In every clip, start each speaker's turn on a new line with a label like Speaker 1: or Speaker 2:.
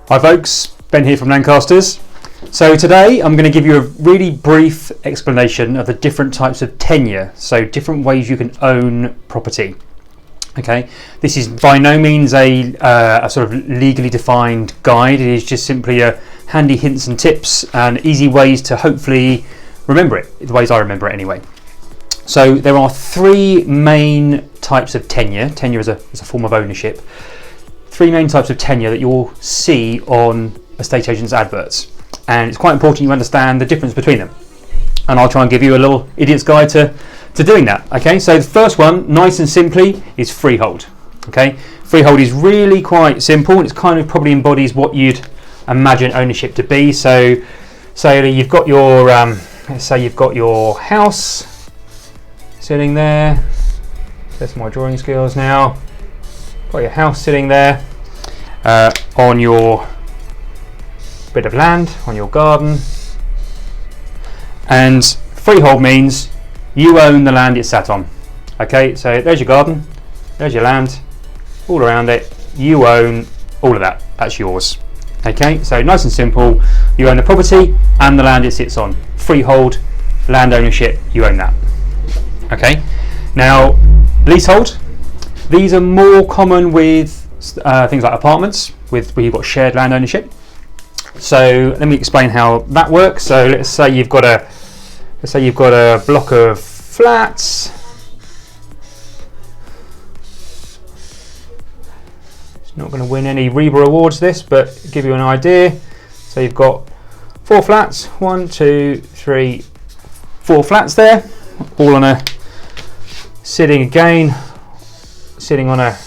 Speaker 1: Hi folks, Ben here from Lancasters. So today I'm going to give you a really brief explanation of the different types of tenure, so different ways you can own property. Okay, this is by no means a sort of legally defined guide. It is just simply a handy hints and tips and easy ways to hopefully remember it, the ways I remember it anyway. So there are three main types of tenure. Tenure is a form of ownership. Three main types of tenure that you'll see on estate agents' adverts, and it's quite important you understand the difference between them, and I'll try and give you a little idiot's guide to doing that. Okay, so the first one, nice and simply, is freehold. Okay, freehold is really quite simple. It's kind of probably embodies what you'd imagine ownership to be. So you've got your let's say you've got your house sitting there. Test my drawing skills now. Got your house sitting there on your bit of land, on your garden, and freehold means you own the land it's sat on. Okay, so there's your garden, there's your land, all around it, you own all of that, that's yours. Okay, so nice and simple, you own the property and the land it sits on. Freehold, land ownership, you own that. Okay, now leasehold. These are more common with things like apartments, where you've got shared land ownership. So let me explain how that works. So let's say you've got a block of flats. It's not going to win any REBA awards, this, but give you an idea. So you've got 4 flats, 1, 2, 3, 4 flats there, all on sitting on a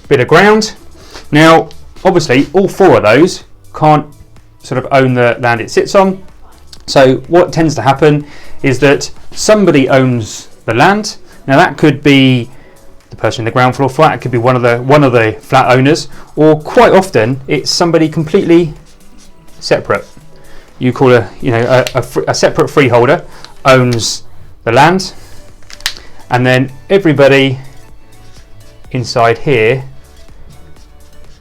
Speaker 1: bit of ground. Now obviously all 4 of those can't sort of own the land it sits on, so what tends to happen is that somebody owns the land. Now that could be the person in the ground floor flat, it could be one of the flat owners, or quite often it's somebody completely separate. You call a separate freeholder owns the land, and then everybody inside here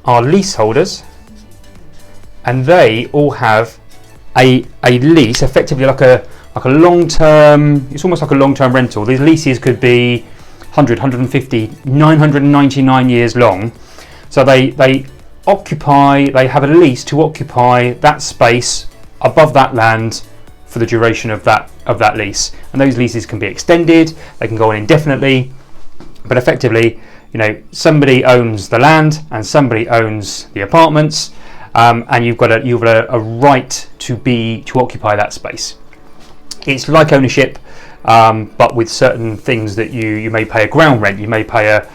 Speaker 1: are leaseholders, and they all have a lease, effectively like a long-term, it's almost like a long-term rental. These leases could be 100, 150, 999 years long. So they have a lease to occupy that space above that land for the duration of that lease. And those leases can be extended, they can go on indefinitely, but effectively, somebody owns the land and somebody owns the apartments, and you've got a right to occupy that space. It's like ownership, but with certain things that you may pay a ground rent. You may pay I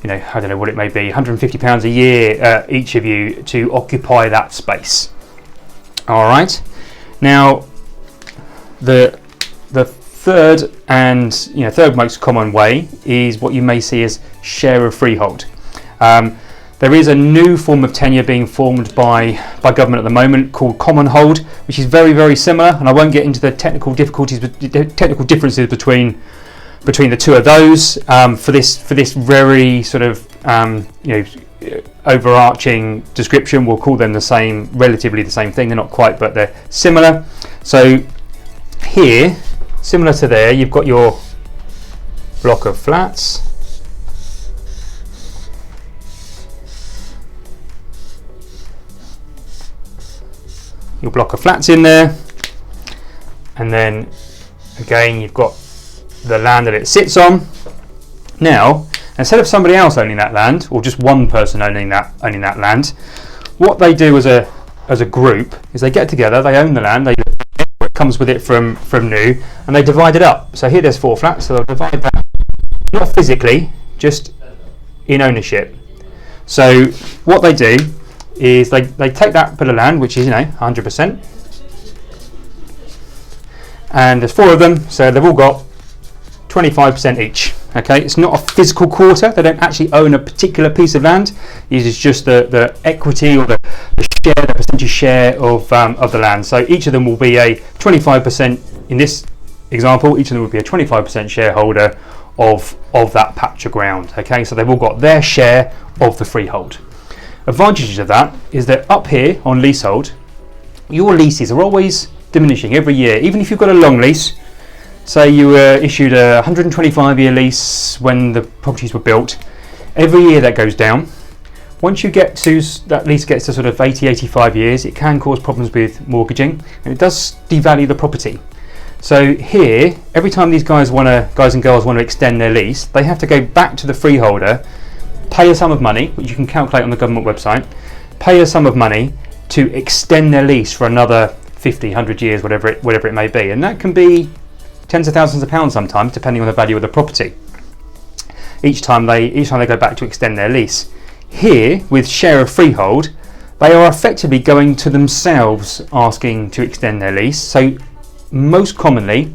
Speaker 1: don't know what it may be, £150 a year each of you to occupy that space. All right. Now, the third most common way is what you may see as share of freehold. There is a new form of tenure being formed by government at the moment called common hold, which is very, very similar, and I won't get into the technical differences between the two of those. For this very sort of overarching description, we'll call them relatively the same thing. They're not quite, but they're similar. So here, similar to there, you've got your block of flats. Your block of flats in there, and then again you've got the land that it sits on. Now, instead of somebody else owning that land, or just one person owning that land, what they do as a group is they get together, they own the land, it comes with it from new, and they divide it up. So here there's 4 flats, so they'll divide that, not physically, just in ownership. So what they do is they take that bit of land, which is 100%, and there's 4 of them, so they've all got 25% each. Okay, it's not a physical quarter, they don't actually own a particular piece of land. It is just the equity or the percentage share of the land. So each of them will be a 25%, in this example, each of them will be a 25% shareholder of that patch of ground. Okay, so they've all got their share of the freehold. advantages of that is that up here on leasehold, your leases are always diminishing every year. Even if you've got a long lease, say you were issued a 125-year lease when the properties were built, every year that goes down. Once you get to, that lease gets to sort of 80, 85 years, it can cause problems with mortgaging, and it does devalue the property. So here, every time these guys and girls want to extend their lease, they have to go back to the freeholder, pay a sum of money, which you can calculate on the government website, pay a sum of money to extend their lease for another 50, 100 years, whatever it may be. And that can be tens of thousands of pounds sometimes, depending on the value of the property. Each time they go back to extend their lease. Here, with share of freehold, they are effectively going to themselves asking to extend their lease. So most commonly,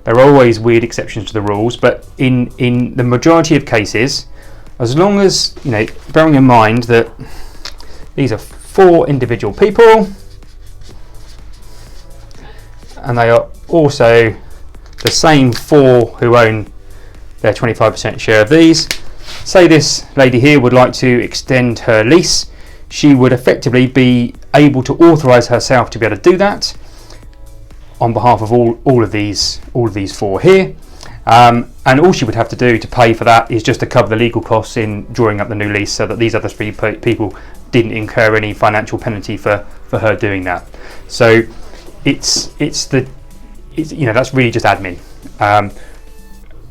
Speaker 1: there are always weird exceptions to the rules, but in the majority of cases, as long as, bearing in mind that these are 4 individual people, and they are also the same 4 who own their 25% share of these. Say this lady here would like to extend her lease, she would effectively be able to authorise herself to be able to do that on behalf of all of these 4 here, and all she would have to do to pay for that is just to cover the legal costs in drawing up the new lease, so that these other 3 people didn't incur any financial penalty for her doing that. So it's that's really just admin.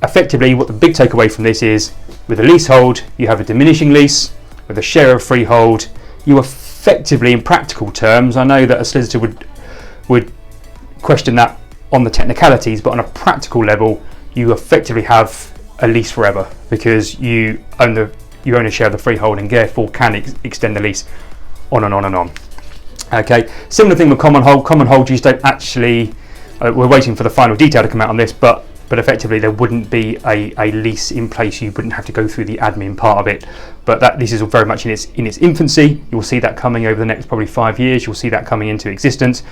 Speaker 1: Effectively, what the big takeaway from this is, with a leasehold, you have a diminishing lease. With a share of freehold, you effectively, in practical terms, I know that a solicitor would question that on the technicalities, but on a practical level, you effectively have a lease forever, because you own a share of the freehold and therefore can extend the lease on and on and on. Okay, similar thing with common hold. Common hold, you just don't actually. We're waiting for the final detail to come out on this, but effectively there wouldn't be a lease in place. You wouldn't have to go through the admin part of it. But this is very much in its infancy. You'll see that coming over the next probably 5 years. You'll see that coming into existence.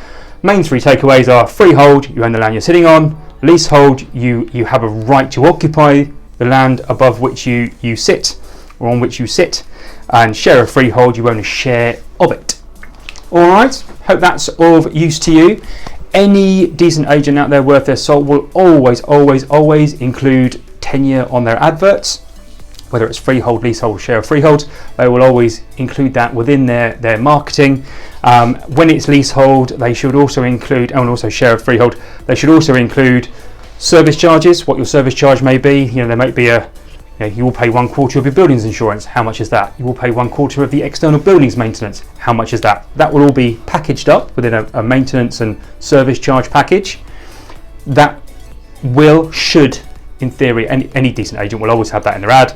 Speaker 1: Main 3 takeaways are: freehold, you own the land you're sitting on; leasehold, you have a right to occupy the land above which you sit, or on which you sit; and share of freehold, you own a share of it. All right, hope that's of use to you. Any decent agent out there worth their salt will always include tenure on their adverts, whether it's freehold, leasehold, share of freehold. They will always include that within their marketing. When it's leasehold, they should also include, and also share of freehold, they should also include service charges, what your service charge may be. There might be you will pay 1/4 of your buildings insurance. How much is that? You will pay 1/4 of the external buildings maintenance. How much is that? That will all be packaged up within a maintenance and service charge package. That should, in theory, any decent agent will always have that in their ad.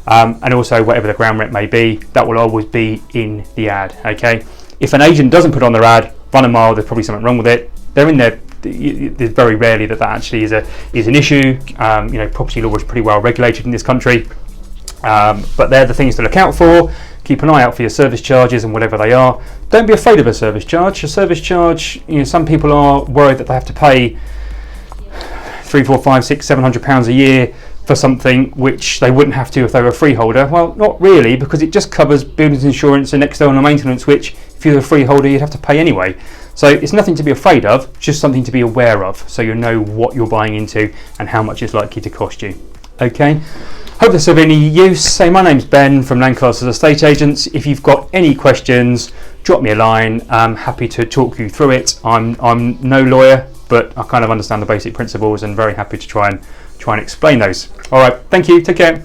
Speaker 1: And also whatever the ground rent may be, that will always be in the ad. Okay. If an agent doesn't put on their ad, run a mile, there's probably something wrong with it. They're in there. There's very rarely that actually is an issue. Property law is pretty well regulated in this country, but they're the things to look out for. Keep an eye out for your service charges and whatever they are. Don't be afraid of a service charge. A service charge, some people are worried that they have to pay £300, £400, £500, £600, £700 a year for something which they wouldn't have to if they were a freeholder. Well, not really, because it just covers buildings insurance and external maintenance, which if you're a freeholder you'd have to pay anyway. So it's nothing to be afraid of, just something to be aware of, so you know what you're buying into and how much it's likely to cost you. Okay, hope this is of any use. So my name's Ben from Lancaster's Estate Agents. If you've got any questions, drop me a line. I'm happy to talk you through it. I'm no lawyer, but I kind of understand the basic principles and very happy to try and explain those. All right, thank you, take care.